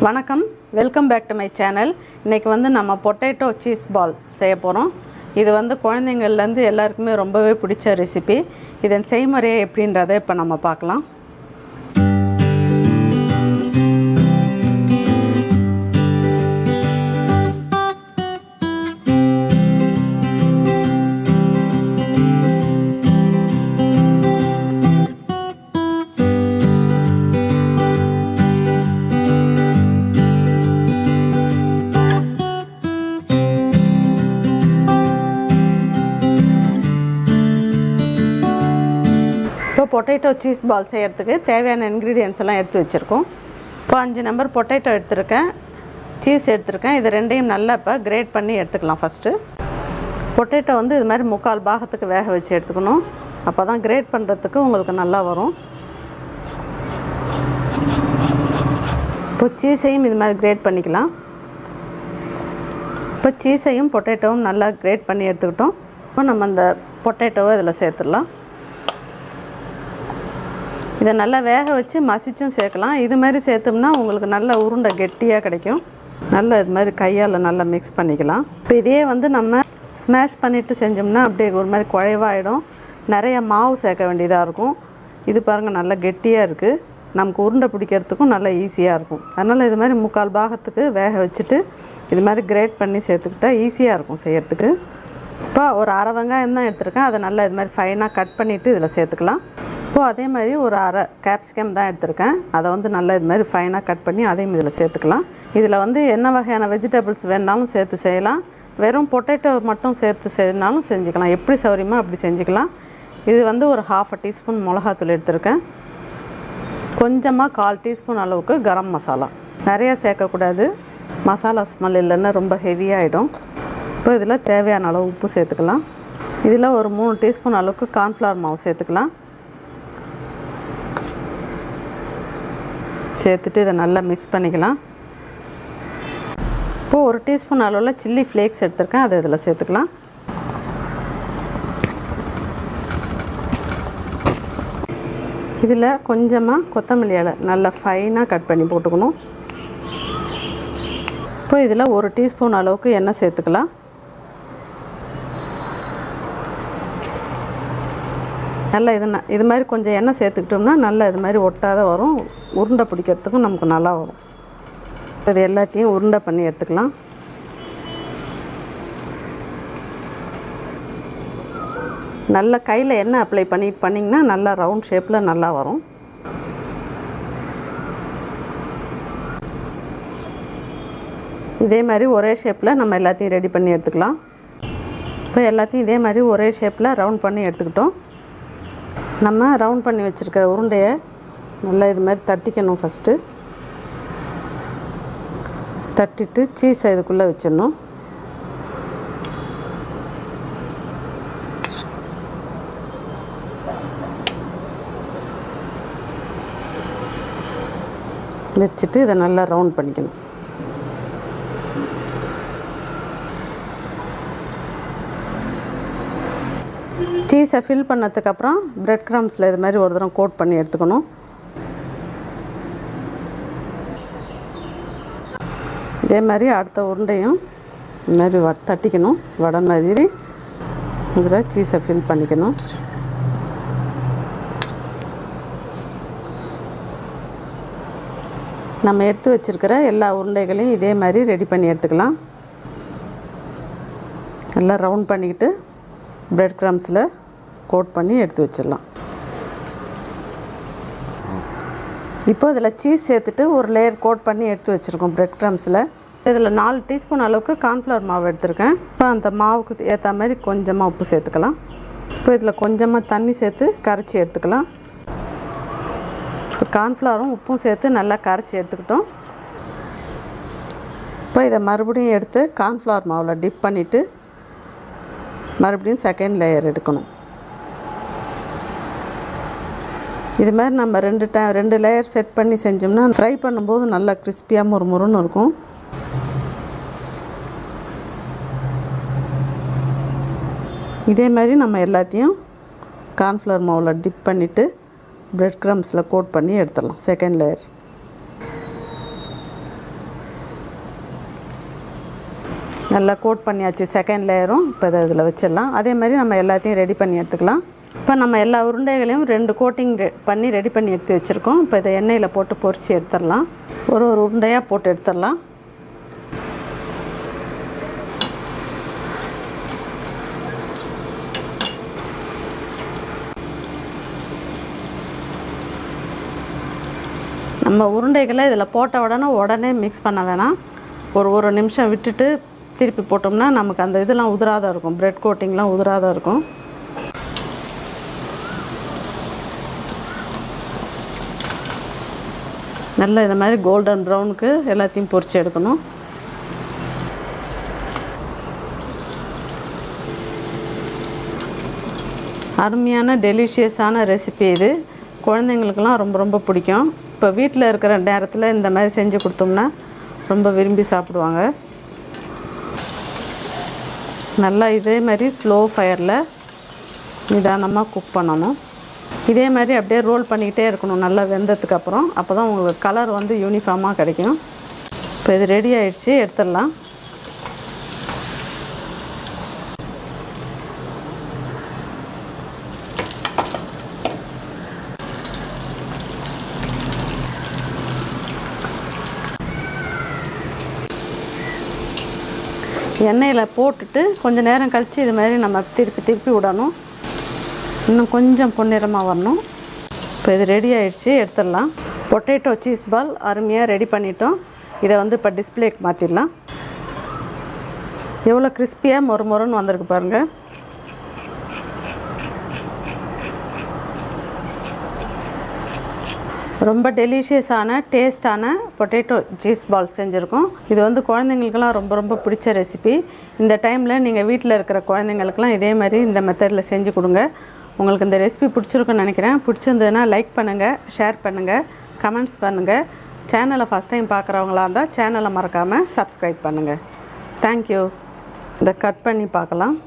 வணக்கம், welcome back to my channel. இன்றைக்கி நம்ம பொட்டேட்டோ சீஸ் பால் செய்ய போகிறோம். இது குழந்தைங்கள்லேருந்து எல்லாருக்குமே ரொம்பவே பிடிச்ச ரெசிபி. இதன் செய்முறையை எப்படின்றத இப்போ நம்ம பார்க்கலாம். இப்போ பொட்டேட்டோ சீஸ் பால் செய்கிறதுக்கு தேவையான இன்க்ரீடியன்ஸ் எல்லாம் எடுத்து வச்சுருக்கோம். இப்போ 5 நம்பர் பொட்டேட்டோ எடுத்துருக்கேன், சீஸ் எடுத்துருக்கேன். இது ரெண்டையும் நல்லா இப்போ கிரேட் பண்ணி எடுத்துக்கலாம். ஃபஸ்ட்டு பொட்டேட்டோ இது மாதிரி 3/4 பாகத்துக்கு வேக வச்சு எடுத்துக்கணும். அப்போ தான் கிரேட் பண்ணுறதுக்கு உங்களுக்கு நல்லா வரும். இப்போ சீஸையும் இது மாதிரி கிரேட் பண்ணிக்கலாம். இப்போ சீஸையும் பொட்டேட்டோவும் நல்லா கிரேட் பண்ணி எடுத்துக்கிட்டோம். இப்போ நம்ம அந்த பொட்டேட்டோவை இதில் சேர்த்துடலாம். இதை நல்லா வேக வச்சு மசிச்சும் சேர்க்கலாம். இது மாதிரி சேர்த்தோம்னா உங்களுக்கு நல்ல உருண்டை கெட்டியாக கிடைக்கும். நல்லா இது மாதிரி கையால் நல்லா மிக்ஸ் பண்ணிக்கலாம். இப்போ இதே நம்ம ஸ்மாஷ் பண்ணிவிட்டு செஞ்சோம்னா அப்படியே ஒரு மாதிரி குழைவாயிடும். நிறைய மாவு சேர்க்க வேண்டியதாக இருக்கும். இது பாருங்கள், நல்லா கெட்டியாக இருக்குது. நமக்கு உருண்டை பிடிக்கிறதுக்கும் நல்லா ஈஸியாக இருக்கும். அதனால் இது மாதிரி 3/4 பாகத்துக்கு வேக வச்சுட்டு இது மாதிரி கிரேட் பண்ணி சேர்த்துக்கிட்டா ஈஸியாக இருக்கும் செய்கிறதுக்கு. இப்போ ஒரு அரை வெங்காயம் தான் எடுத்துருக்கேன். அதை நல்லா இது மாதிரி ஃபைனாக கட் பண்ணிவிட்டு இதில் சேர்த்துக்கலாம். இப்போது அதே மாதிரி ஒரு அரை capsicum தான் எடுத்திருக்கேன். அதை நல்லா இது மாதிரி ஃபைனாக கட் பண்ணி அதையும் இதில் சேர்த்துக்கலாம். இதில் என்ன வகையான வெஜிடபிள்ஸ் வேணாலும் சேர்த்து செய்யலாம். வெறும் பொட்டேட்டோ மட்டும் சேர்த்து செய்யனாலும் செஞ்சுக்கலாம். எப்படி சௌரியமோ அப்படி செஞ்சுக்கலாம். இது ஒரு 1/2 டீஸ்பூன் மிளகாத்தூள் எடுத்திருக்கேன். கொஞ்சமாக 1/4 டீஸ்பூன் அளவுக்கு கரம் மசாலா. நிறையா சேர்க்கக்கூடாது, மசாலா ஸ்மெல் இல்லைன்னா ரொம்ப ஹெவியாகிடும். இப்போ இதில் தேவையான அளவு உப்பு சேர்த்துக்கலாம். இதில் ஒரு 3 டீஸ்பூன் அளவுக்கு கார்ன்ஃப்ளவர் மாவு சேர்த்துக்கலாம். சேர்த்துட்டு இதை நல்லா மிக்ஸ் பண்ணிக்கலாம். இப்போது 1 டீஸ்பூன் அளவில் சில்லி ஃப்ளேக்ஸ் எடுத்துருக்கேன். அதை இதில் சேர்த்துக்கலாம். இதில் கொஞ்சமாக கொத்தமல்லி இலை நல்லா ஃபைனாக கட் பண்ணி போட்டுக்கணும். இப்போ இதில் 1 டீஸ்பூன் அளவுக்கு எண்ணெய் சேர்த்துக்கலாம். நல்லா இது மாதிரி கொஞ்சம் எண்ணெய் சேர்த்துக்கிட்டோம்னா நல்லா இது மாதிரி ஒட்டாத வரும். உருண்டை பிடிக்கிறதுக்கும் நமக்கு நல்லா வரும். இது எல்லாத்தையும் உருண்டை பண்ணி எடுத்துக்கலாம். நல்லா கையில் எண்ணெய் அப்ளை பண்ணிங்கன்னா நல்லா ரவுண்ட் ஷேப்பில் நல்லா வரும். இதே மாதிரி ஒரே ஷேப்பில் நம்ம எல்லாத்தையும் ரெடி பண்ணி எடுத்துக்கலாம். இப்போ எல்லாத்தையும் இதே மாதிரி ஒரே ஷேப்பில் ரவுண்ட் பண்ணி எடுத்துக்கிட்டோம். நம்ம ரவுண்ட் பண்ணி வச்சுருக்கிற உருண்டையை நல்லா இது மாதிரி தட்டிக்கணும். ஃபஸ்ட்டு தட்டிட்டு சீஸை இதுக்குள்ளே வச்சிடணும். வச்சுட்டு இதை நல்லா ரவுண்ட் பண்ணிக்கணும். சீஸை ஃபில் பண்ணதுக்கப்புறம் பிரெட் க்ரம்ஸில் இது மாதிரி ஒரு தரம் கோட் பண்ணி எடுத்துக்கணும். இதே மாதிரி அடுத்த உருண்டையும் இது மாதிரி தட்டிக்கணும். வடை மாதிரி இதில் சீஸை ஃபில் பண்ணிக்கணும். நம்ம எடுத்து வச்சுருக்கிற எல்லா உருண்டைகளையும் இதே மாதிரி ரெடி பண்ணி எடுத்துக்கலாம். நல்லா ரவுண்ட் பண்ணிக்கிட்டு பிரெட் க்ரம்ஸில் கோட் பண்ணி எடுத்து வச்சிடலாம். இப்போ இதில் சீஸ் சேர்த்துட்டு ஒரு லேயர் கோட் பண்ணி எடுத்து வச்சுருக்கோம் பிரெட் க்ரம்ஸில். இதில் 4 டீஸ்பூன் அளவுக்கு கார்ன்ஃப்ளவர் மாவு எடுத்திருக்கேன். இப்போ அந்த மாவுக்கு ஏற்ற மாதிரி கொஞ்சமாக உப்பு சேர்த்துக்கலாம். இப்போ இதில் கொஞ்சமாக தண்ணி சேர்த்து கரைச்சி எடுத்துக்கலாம். இப்போ கார்ன்ஃப்ளவரும் உப்பும் சேர்த்து நல்லா கரைச்சி எடுத்துக்கிட்டோம். இப்போ இதை மறுபடியும் எடுத்து கார்ன்ஃப்ளவர் மாவில் டிப் பண்ணிவிட்டு மறுபடியும் செகண்ட் லேயர் எடுக்கணும். இது மாதிரி நம்ம 2 லேயர் செட் பண்ணி செஞ்சோம்னா ஃப்ரை பண்ணும்போது நல்லா கிறிஸ்பியாக முறுமுறுன்னு இருக்கும். இதே மாதிரி நம்ம எல்லாத்தையும் கார்ன்ஃப்ளவர் மாவில் டிப் பண்ணிவிட்டு பிரெட் க்ரம்ஸில் கோட் பண்ணி எடுத்துடலாம் செகண்ட் லேயர். நல்லா கோட் பண்ணியாச்சு செகண்ட் லேயரும். இப்போ இதை இதில் வச்சிடலாம். அதே மாதிரி நம்ம எல்லாத்தையும் ரெடி பண்ணி எடுத்துக்கலாம். இப்போ நம்ம எல்லா உருண்டைகளையும் 2 கோட்டிங் பண்ணி ரெடி பண்ணி எடுத்து வச்சுருக்கோம். இப்போ இதை எண்ணெயில் போட்டு பொரித்து எடுத்துடலாம். ஒரு உருண்டையாக போட்டு எடுத்துடலாம். நம்ம உருண்டைகளை இதில் போட்ட உடனே மிக்ஸ் பண்ண வேணாம். ஒரு நிமிஷம் விட்டுட்டு திருப்பி போட்டோம்னா நமக்கு அந்த இதெல்லாம் உதிராத இருக்கும், பிரெட் கோட்டிங்லாம் உதிராத இருக்கும். நல்லா இந்த மாதிரி கோல்டன் ப்ரௌனுக்கு எல்லாத்தையும் பொரிச்சு எடுக்கணும். அருமையான டெலிஷியஸான ரெசிபி இது. குழந்தைங்களுக்கெல்லாம் ரொம்ப ரொம்ப பிடிக்கும். இப்போ வீட்டில் இருக்கிற நேரத்தில் இந்த மாதிரி செஞ்சு கொடுத்தோம்னா ரொம்ப விரும்பி சாப்பிடுவாங்க. நல்லா இதே மாதிரி ஸ்லோ ஃபயரில் நிதானமாக குக் பண்ணணும். இதே மாதிரி அப்படியே ரோல் பண்ணிக்கிட்டே இருக்கணும் நல்லா வெந்ததுக்கப்புறம். அப்போ தான் உங்களுக்கு கலர் வந்து யூனிஃபார்மாக கிடைக்கும். இப்போ இது ரெடி ஆகிடுச்சு, எடுத்துடலாம். எண்ணெயில் போட்டுட்டு கொஞ்சம் நேரம் கழித்து இது மாதிரி நம்ம திருப்பி விடணும். இன்னும் கொஞ்சம் பொன்னிறமாக வரணும். இப்போ இது ரெடி ஆகிடுச்சு, எடுத்துடலாம். பொட்டேட்டோ சீஸ் பால் அருமையாக ரெடி பண்ணிட்டோம். இதை வந்து இப்போ டிஸ்பிளேக்கு மாற்றிடலாம். எவ்வளோ கிறிஸ்பியாக மொறுன்னு வந்திருக்கு பாருங்கள். ரொம்ப டெலிஷியஸான டேஸ்டான பொட்டேட்டோ சீஸ் பால் செஞ்சுருக்கோம். இது வந்து குழந்தைங்களுக்கெல்லாம் ரொம்ப ரொம்ப பிடிச்ச ரெசிபி. இந்த டைமில் நீங்கள் வீட்டில் இருக்கிற குழந்தைங்களுக்கெல்லாம் இதே மாதிரி இந்த மெத்தடில் செஞ்சு கொடுங்க. உங்களுக்கு இந்த ரெசிபி பிடிச்சிருக்குன்னு நினைக்கிறேன். பிடிச்சிருந்ததுன்னா லைக் பண்ணுங்கள், ஷேர் பண்ணுங்கள், கமெண்ட்ஸ் பண்ணுங்கள். சேனலை ஃபஸ்ட் டைம் பார்க்குறவங்களா இருந்தால் சேனலை மறக்காமல் சப்ஸ்கிரைப் பண்ணுங்கள். தேங்க்யூ. இதை கட் பண்ணி பார்க்கலாம்.